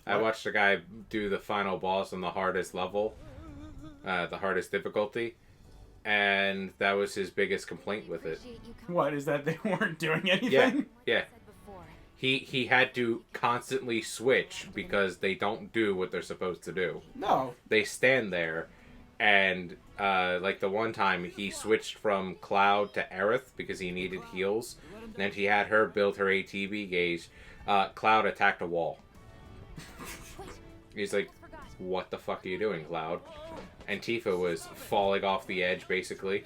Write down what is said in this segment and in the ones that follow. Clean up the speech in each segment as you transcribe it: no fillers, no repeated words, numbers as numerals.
I watched a guy do the final boss on the hardest level, the hardest difficulty, and that was his biggest complaint with it. What, is that they weren't doing anything? Yeah. He had to constantly switch because they don't do what they're supposed to do. No. They stand there, and like the one time he switched from Cloud to Aerith because he needed heals, and then he had her build her ATB gauge. Cloud attacked a wall. He's like, "What the fuck are you doing, Cloud?" And Tifa was falling off the edge, basically.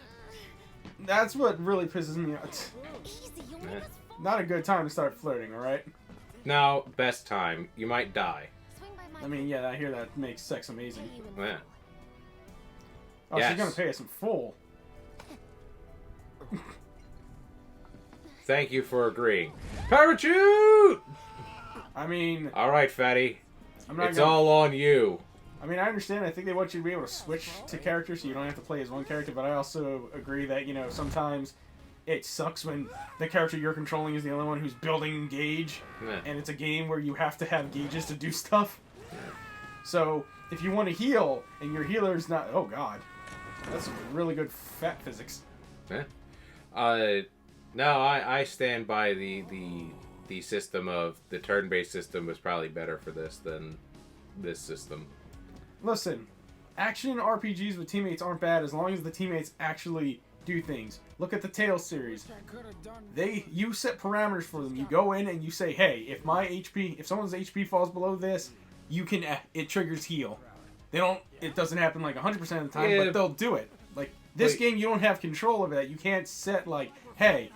That's what really pisses me off. Yeah. Not a good time to start flirting, alright? No, best time. You might die. I mean, yeah, I hear that makes sex amazing. Yeah. Oh, Yes. she's gonna pay us in full. Thank you for agreeing. Parachute! I mean... Alright, fatty. It's gonna... all on you. I mean, I understand. I think they want you to be able to switch to characters so you don't have to play as one character, but I also agree that, you know, sometimes it sucks when the character you're controlling is the only one who's building gauge, and it's a game where you have to have gauges to do stuff. So, if you want to heal, and your healer's not... Oh, God. That's really good fat physics. Yeah. No, I stand by the system of... The turn-based system was probably better for this than this system. Listen, action RPGs with teammates aren't bad as long as the teammates actually do things. Look at the Tales series. You set parameters for them. You go in and you say, hey, if someone's HP falls below this, it triggers heal. It doesn't happen like 100% of the time, but they'll do it. Like, this game, you don't have control over that. You can't set like, hey,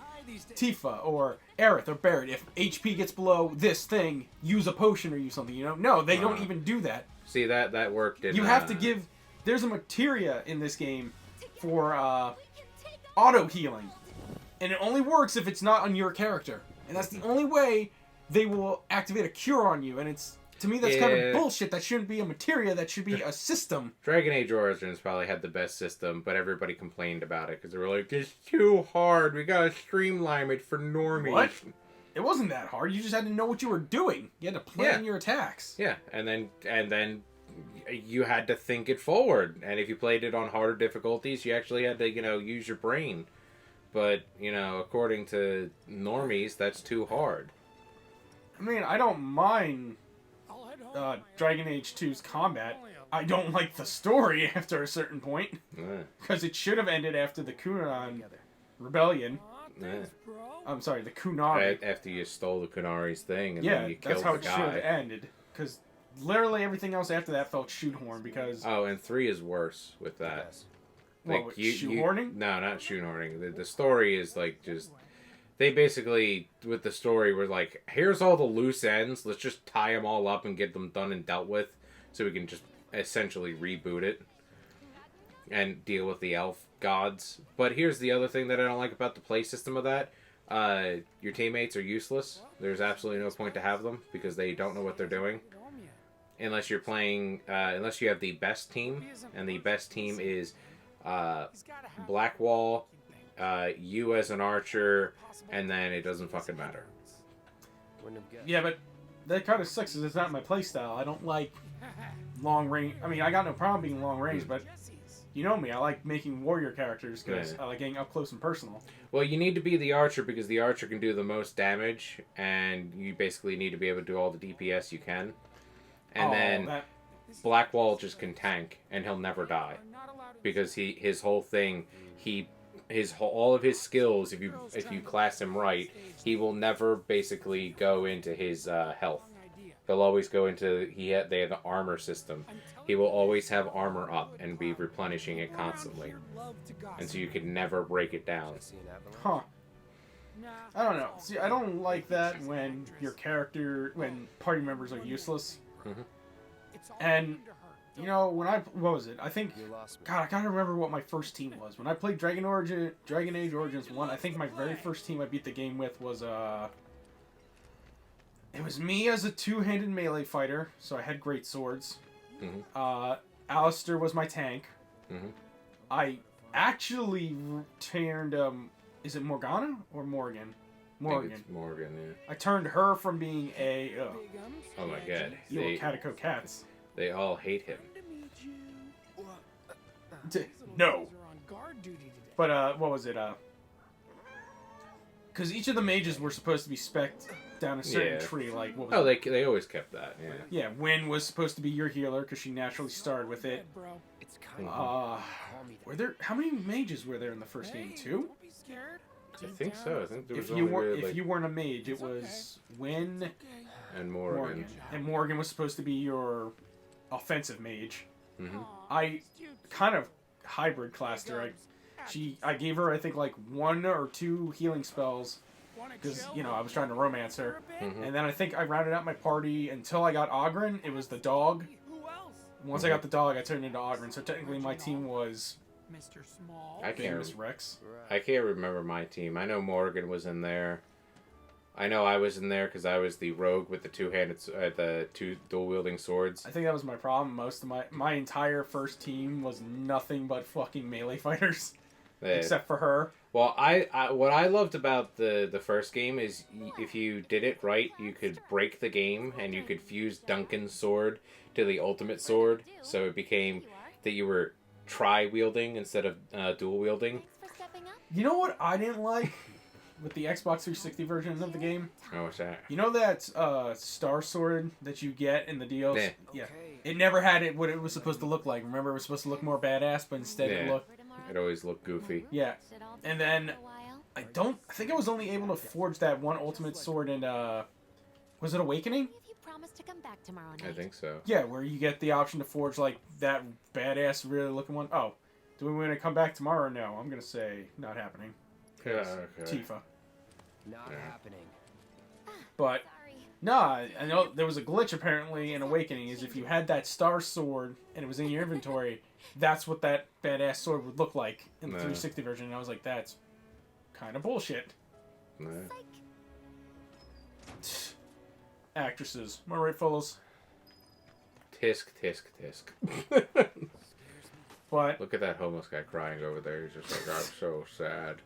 Tifa or Aerith or Barret, if HP gets below this thing, use a potion or use something, you know? No, they don't even do that. See, that worked in... You have to give... There's a materia in this game for auto-healing. And it only works if it's not on your character. And that's the only way they will activate a cure on you. And it's... To me, that's kind of bullshit. That shouldn't be a materia. That should be a system. Dragon Age Origins probably had the best system, but everybody complained about it because they were like, it's too hard. We gotta streamline it for normies. What? It wasn't that hard. You just had to know what you were doing. You had to plan your attacks. Yeah, and then you had to think it forward. And if you played it on harder difficulties, you actually had to, use your brain. But, according to normies, that's too hard. I mean, I don't mind Dragon Age 2's combat. I don't like the story after a certain point. Because it should have ended after the Kunan Rebellion. I'm sorry, the Kunari. After you stole the Kunari's thing and then you killed the guy. That's how it should have ended. Because literally everything else after that felt shoehorn because... Oh, and 3 is worse with that. Like, shoehorning? No, not shoehorning. The story is like just... They basically, with the story, were like, here's all the loose ends. Let's just tie them all up and get them done and dealt with. So we can just essentially reboot it. And deal with the elf gods. But here's the other thing that I don't like about the play system of that. Your teammates are useless. There's absolutely no point to have them. Because they don't know what they're doing. Unless you're playing... unless you have the best team. And the best team is... Blackwall... you as an archer, and then it doesn't fucking matter. Yeah, but that kind of sucks because it's not my playstyle. I don't like long range. I mean, I got no problem being long range, but you know me. I like making warrior characters because I like getting up close and personal. Well, you need to be the archer because the archer can do the most damage, and you basically need to be able to do all the DPS you can. And Blackwall just can tank, and he'll never die because his whole thing all of his skills, if you class him right, he will never basically go into his health. He'll always go into they have an armor system. He will always have armor up and be replenishing it constantly, and so you can never break it down. Huh? I don't know. See, I don't like that when when party members are useless. Mm-hmm. And what was it? I think, God, I gotta remember what my first team was. When I played Dragon Age Origins 1, I think my very first team I beat the game with was, it was me as a two-handed melee fighter, so I had great swords. Mm-hmm. Alistair was my tank. Mm-hmm. I actually turned, is it Morgana or Morgan? Morgan. I think it's Morgan, yeah. I turned her from being a... Oh my god. Evil Catico Cats. They all hate him. No. But, what was it? Because each of the mages were supposed to be spec'd down a certain tree, like, what was it? They always kept that, yeah. Yeah, Wynn was supposed to be your healer, because she naturally started with it. Were there... How many mages were there in the first game? 2? I think so. I think there was if you weren't a mage, it was Wynn and Morgan. And Morgan was supposed to be your offensive mage. Mm-hmm. I kind of hybrid classed her. I gave her, I think, like 1 or 2 healing spells because, you know, I was trying to romance her. Mm-hmm. And then I think I rounded out my party until I got Ogren. It was the dog. Once I got the dog, I turned into Ogren. So technically my team was Mr. Small. I Famous Rex. I can't remember my team. I know Morgan was in there. I know I was in there because I was the rogue with the the 2 dual-wielding swords. I think that was my problem. Most of my entire first team was nothing but fucking melee fighters. Except for her. Well, what I loved about the first game is if you did it right, you could break the game and you could fuse Duncan's sword to the ultimate sword, so it became that you were tri-wielding instead of dual-wielding. You know what I didn't like with the Xbox 360 version of the game? Oh, what's that? You know that star sword that you get in the deals? Yeah. It never had what it was supposed to look like. Remember, it was supposed to look more badass, but instead it always looked goofy. Yeah. And then I think I was only able to forge that one ultimate sword in was it Awakening? I think so. Yeah, where you get the option to forge like that badass really looking one. Oh, do we want to come back tomorrow? No, I'm gonna say not happening. Yeah, okay. Tifa. Not happening. But nah, I know there was a glitch apparently in Awakening. Is if you had that star sword and it was in your inventory, that's what that badass sword would look like in the 360 version. And I was like, that's kind of bullshit. Nah. Actresses, am I right, fellas? Tisk, tisk, tisk. But look at that homeless guy crying over there. He's just like, I'm so sad.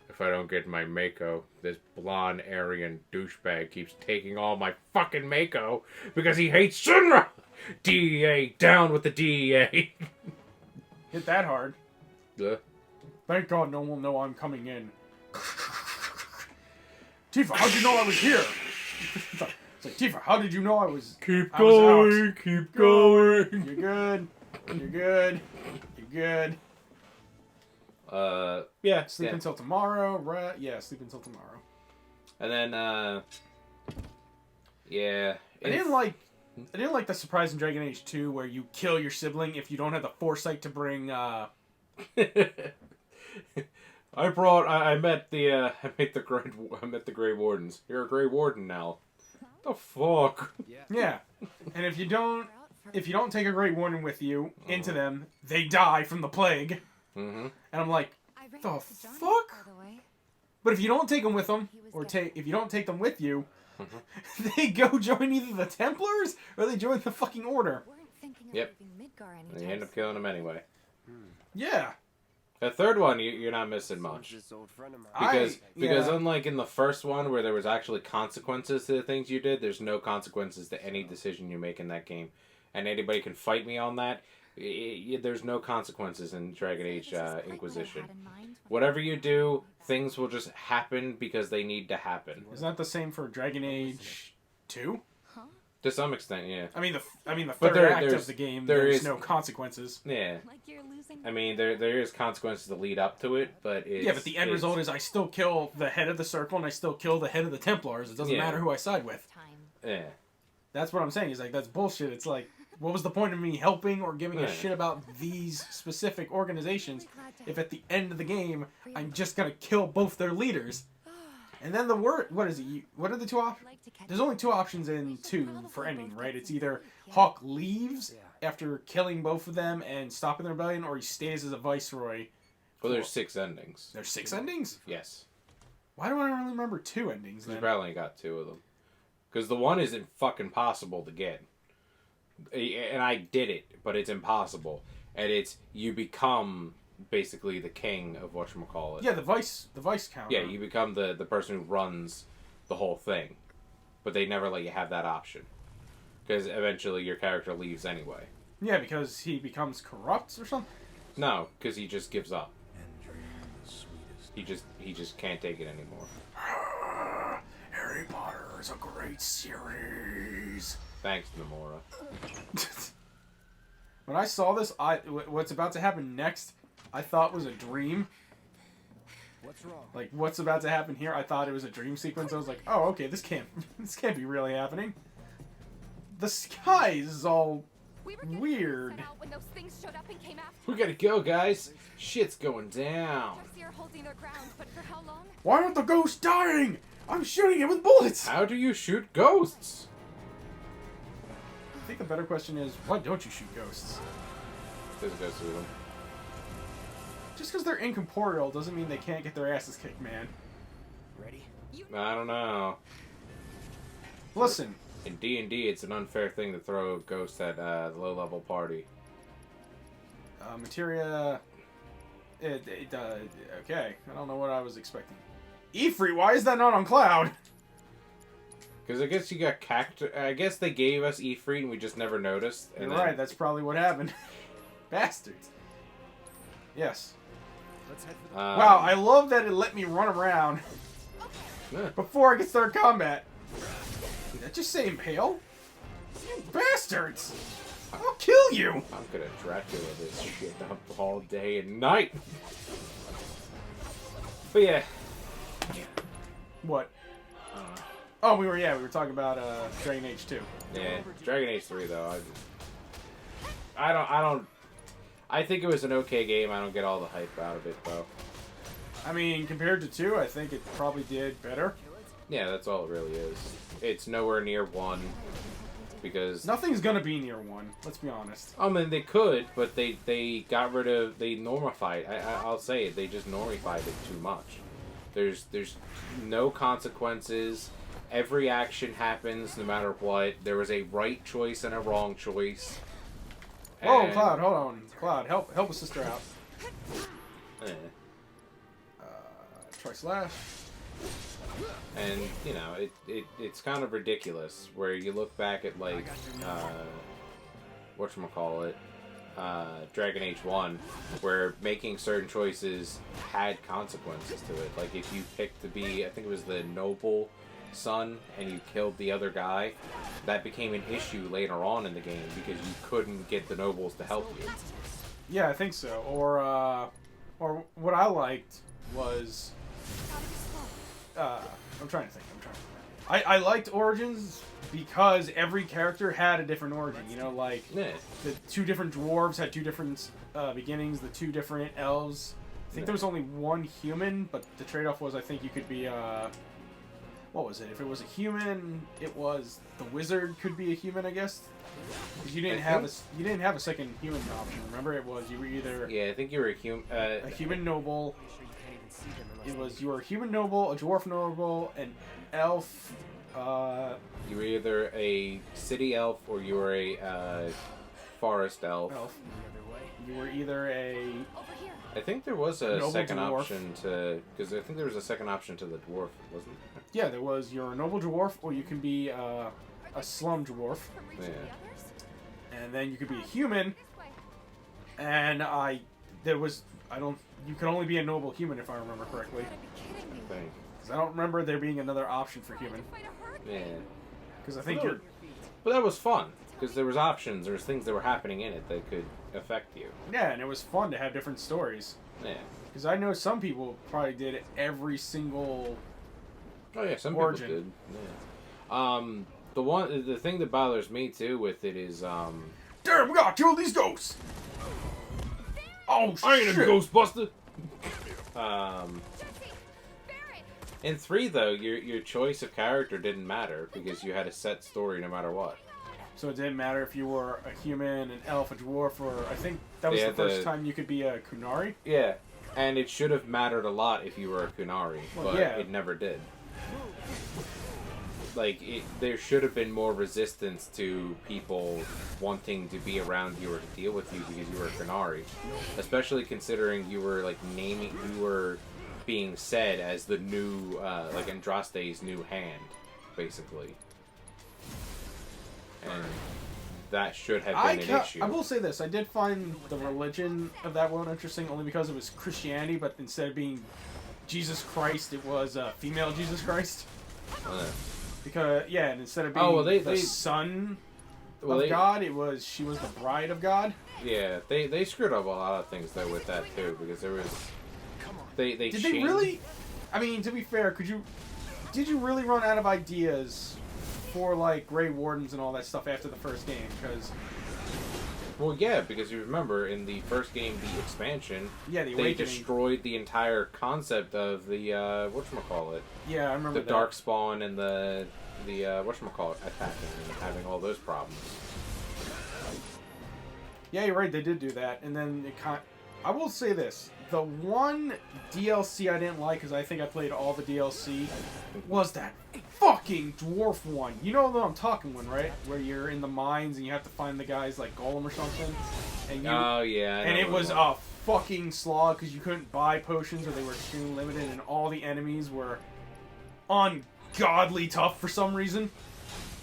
If I don't get my Mako, this blonde Aryan douchebag keeps taking all my fucking Mako because he hates Shinra! DEA, down with the DEA! Hit that hard. Yeah. Thank God no one will know I'm coming in. Tifa, how'd you know I was here? It's like, Tifa, how did you know I was... Keep going. You're good. You're good. You're good. Yeah. Sleep until tomorrow, right? Yeah, sleep until tomorrow. And then, yeah. I didn't like the surprise in Dragon Age 2 where you kill your sibling if you don't have the foresight to bring, I met the Grey Wardens. You're a Grey Warden now. The fuck? Yeah. And if you don't take a Grey Warden with you into them, they die from the plague. Mm-hmm. And I'm like, the fuck? But if you don't take them with them, if you don't take them with you, they go join either the Templars or they join the fucking Order. Yep. And you end up killing them anyway. Yeah. The third one, you're not missing much. Because unlike in the first one where there was actually consequences to the things you did, there's no consequences to any decision you make in that game. And anybody can fight me on that. There's no consequences in Dragon Age Inquisition. Whatever you do, things will just happen because they need to happen. Isn't that the same for Dragon Age 2? To some extent, yeah. I mean the third act of the game, there's no consequences. Yeah. I mean, there is consequences to lead up to it, but it's... Yeah, but the end result is I still kill the head of the Circle and I still kill the head of the Templars. It doesn't matter who I side with. Yeah. That's what I'm saying. Is like, that's bullshit. It's like, what was the point of me helping or giving a shit about these specific organizations if at the end of the game I'm just gonna kill both their leaders? And then what is it? What are the two options? There's only 2 options in 2 for ending, right? It's either Hawk leaves after killing both of them and stopping the rebellion, or he stays as a viceroy. Well, there's 6 endings. There's 6 endings? Yes. Why do I only remember 2 endings then? You probably only got 2 of them. Because the one isn't fucking possible to get. And I did it, but it's impossible. And it's, you become basically the king of whatchamacallit. Yeah, the vice counter. Yeah, you become the person who runs the whole thing. But they never let you have that option. Because eventually your character leaves anyway. Yeah, because he becomes corrupt or something? No, because he just gives up. He just can't take it anymore. Harry Potter is a great series. Thanks, Nomura. When I saw this, what's about to happen next, I thought was a dream. What's wrong? Like, what's about to happen here, I thought it was a dream sequence. I was like, oh, okay, this can't be really happening. The sky is all weird. We gotta go, guys. Shit's going down. Why aren't the ghosts dying? I'm shooting it with bullets. How do you shoot ghosts? I think the better question is, why don't you shoot ghosts? Doesn't go through them. Just because they're incorporeal doesn't mean they can't get their asses kicked, man. Ready? I don't know. Listen. In D&D, it's an unfair thing to throw ghosts at a low-level party. Materia... okay, I don't know what I was expecting. Ifrit, why is that not on Cloud? Because I guess you got Cactus... I guess they gave us Ifrit and we just never noticed. You're right, that's probably what happened. Bastards. Yes. Let's head for the... Wow, I love that it let me run around before I could start combat. Did that just say impale? You bastards! I'll kill you! I'm gonna Dracula this shit up all day and night. But yeah. What? Oh, we were talking about Dragon Age 2. Yeah, Dragon Age 3 though. I think it was an okay game. I don't get all the hype out of it though. I mean, compared to 2, I think it probably did better. Yeah, that's all it really is. It's nowhere near 1 because nothing's gonna be near 1. Let's be honest. I mean, they could, but they got rid of, they normified. I'll say it. They just normified it too much. There's no consequences. Every action happens no matter what. There was a right choice and a wrong choice. Whoa, Cloud, hold on. Cloud, help a sister out. Try slash. And, you know, it's kind of ridiculous where you look back at, like, whatchamacallit, Dragon Age 1, where making certain choices had consequences to it. Like, if you picked to be, I think it was the noble son, and you killed the other guy, that became an issue later on in the game because you couldn't get the nobles to help you. Yeah, I think so. Or what I liked was... I'm trying to think. I liked Origins because every character had a different origin. You know, like the 2 different dwarves had 2 different beginnings. The 2 different elves. I think there was only 1 human, but the trade-off was I think you could be what was it? If it was a human, it was the wizard could be a human, I guess. Because you didn't have a second human option. Remember, it was you were either I think you were a human noble. It was you were a human noble, a dwarf noble, an elf. You were either a city elf or you were a forest elf. You were either a... I think there was a second dwarf. option to... Because I think there was a second option to the dwarf, wasn't there? Yeah, there was. You're a noble dwarf, or you can be a slum dwarf. Yeah. And then you could be a human. And you could only be a noble human if I remember correctly. I think. Because I don't remember there being another option for human. Yeah. Because I think you're... But that was fun. Because there was options. There was things that were happening in it that could affect you. Yeah, and it was fun to have different stories. Yeah. Because I know some people probably did every single... Oh yeah, some origin. people did. Yeah. The thing that bothers me too with it is Damn, we gotta kill these ghosts! Oh shit! I ain't a Ghostbuster. In 3 though, your choice of character didn't matter because you had a set story no matter what. So it didn't matter if you were a human, an elf, a dwarf, or I think that was the first time you could be a Kunari. Yeah, and it should have mattered a lot if you were a Kunari, but yeah. it never did. like, there should have been more resistance to people wanting to be around you or to deal with you because you were Qunari. Especially considering you were, like, you were being said as the new, like, Andraste's new hand, basically. And that should have been an issue. I will say this, I did find the religion of that one interesting only because it was Christianity, but instead of being Jesus Christ, it was female Jesus Christ. Because, yeah, and instead of being the son of God, she was the bride of God. Yeah, they screwed up a lot of things, though, with that, too, because there was... Did they really... I mean, to be fair, did you really run out of ideas for, like, Grey Wardens and all that stuff after the first game? Because... Well, yeah, because you remember, in the first game, the expansion, the they Awakening, destroyed the entire concept of the, whatchamacallit? Yeah, I remember the Darkspawn and the whatchamacallit attacking and having all those problems. Yeah, you're right, they did do that, and then I will say this, the one DLC I didn't like, because I think I played all the DLC, was that fucking dwarf one. You know what I'm talking one, right? Where you're in the mines and you have to find the guys like Golem or something. And oh yeah. And it was a fucking slog because you couldn't buy potions or they were extremely limited, and all the enemies were ungodly tough for some reason.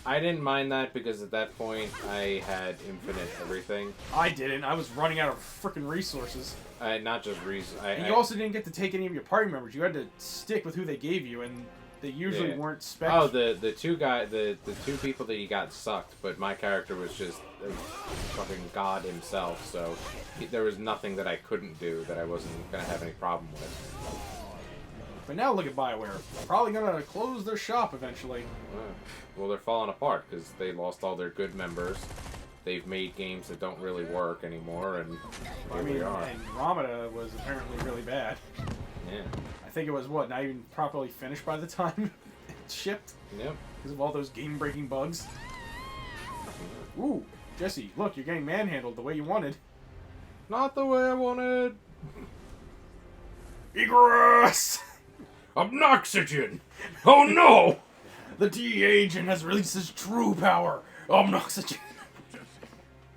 I didn't mind that because at that point I had infinite everything. I didn't. I was running out of freaking resources. Not just reasons. And you also didn't get to take any of your party members. You had to stick with who they gave you, and they usually weren't special. Oh, the two people that you got sucked, but my character was just a fucking god himself, so there was nothing that I couldn't do that I wasn't gonna have any problem with. But now look at BioWare. Probably gonna close their shop eventually. Well, they're falling apart because they lost all their good members. They've made games that don't really work anymore, and here we are. And Ramada was apparently really bad. Yeah. I think it was, not even properly finished by the time it shipped? Yep. Because of all those game-breaking bugs. Ooh, Jesse, look, you're getting manhandled the way you wanted. Not the way I wanted. Egress! Obnoxygen! Oh no! The DE agent has released his true power! Obnoxygen!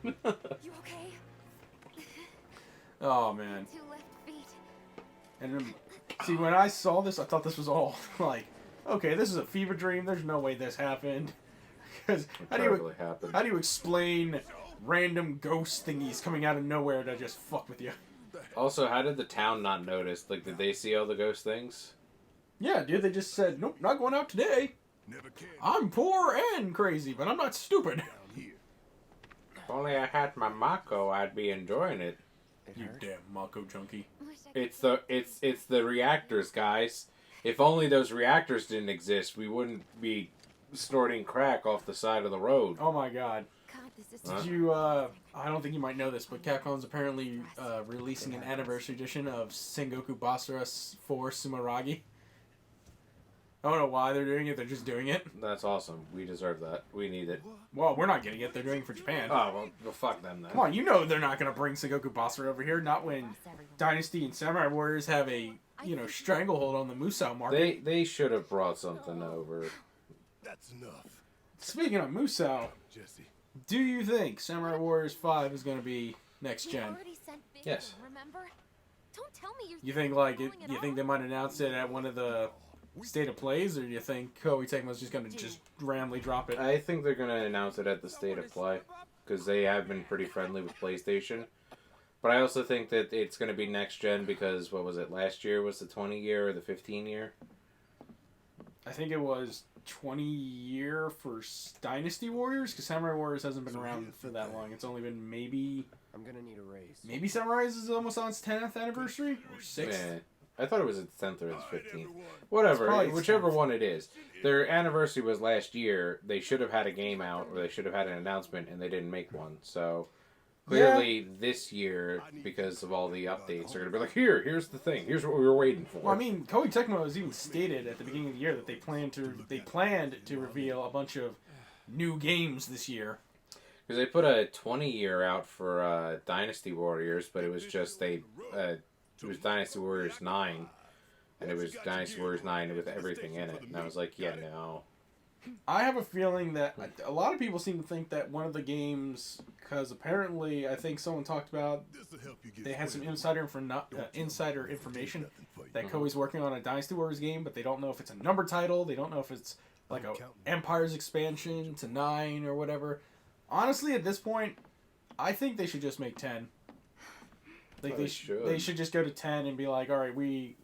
You okay? Oh, man. 2 left feet. And see, when I saw this, I thought this was all like, okay, this is a fever dream. There's no way this happened. Because how do you explain random ghost thingies coming out of nowhere to just fuck with you? Also, how did the town not notice? Like, did they see all the ghost things? Yeah, dude, they just said, nope, not going out today. I'm poor and crazy, but I'm not stupid. If only I had my Mako, I'd be enjoying it. You damn Mako junkie. It's the reactors, guys. If only those reactors didn't exist, we wouldn't be snorting crack off the side of the road. Oh my god. God, Did you, I don't think you might know this, but Capcom's apparently releasing an anniversary edition of Sengoku Basara 4 Sumeragi. I don't know why they're doing it, they're just doing it. That's awesome. We deserve that. We need it. Well, we're not getting it, they're doing it for Japan. Oh, well fuck them then. Come on, you know they're not going to bring Sengoku Basara over here, not when Dynasty and Samurai Warriors have a, stranglehold on the Musou market. They should have brought something over. That's enough. Speaking of Musou, Jesse. do you think Samurai Warriors 5 is going to be next gen? Yes. Remember? Don't tell me You think you think they might announce it at one of the State of Plays, or do you think Koei Tecmo's just going to just randomly drop it? I think they're going to announce it at the State of Play, because they have been pretty friendly with PlayStation. But I also think that it's going to be next gen because, what was it, last year was the 20 year or the 15 year? I think it was 20 year for Dynasty Warriors, because Samurai Warriors hasn't been around for that long. It's only been maybe... I'm gonna need a raise. Maybe Samurai is almost on its 10th anniversary? Or 6th? Yeah. I thought it was its 10th or its 15th. Whatever, It's whichever 10th. one it is. Their anniversary was last year. They should have had a game out, or they should have had an announcement, and they didn't make one. So, clearly this year, because of all the updates, they're going to be like, here's the thing. Here's what we were waiting for. Well, I mean, Koei Tecmo has even stated at the beginning of the year that they planned to reveal a bunch of new games this year. Because they put a 20 year out for Dynasty Warriors, but it was just it was Dynasty Warriors 9, and it was Dynasty Warriors 9 with everything in it. And I was like, yeah, no. I have a feeling that a lot of people seem to think that one of the games, because apparently I think someone talked about they had some insider information that Koei's working on a Dynasty Warriors game, but they don't know if it's a number title. They don't know if it's like a Empire's expansion to 9 or whatever. Honestly, at this point, I think they should just make 10. Like they should just go to 10 and be like, all right, we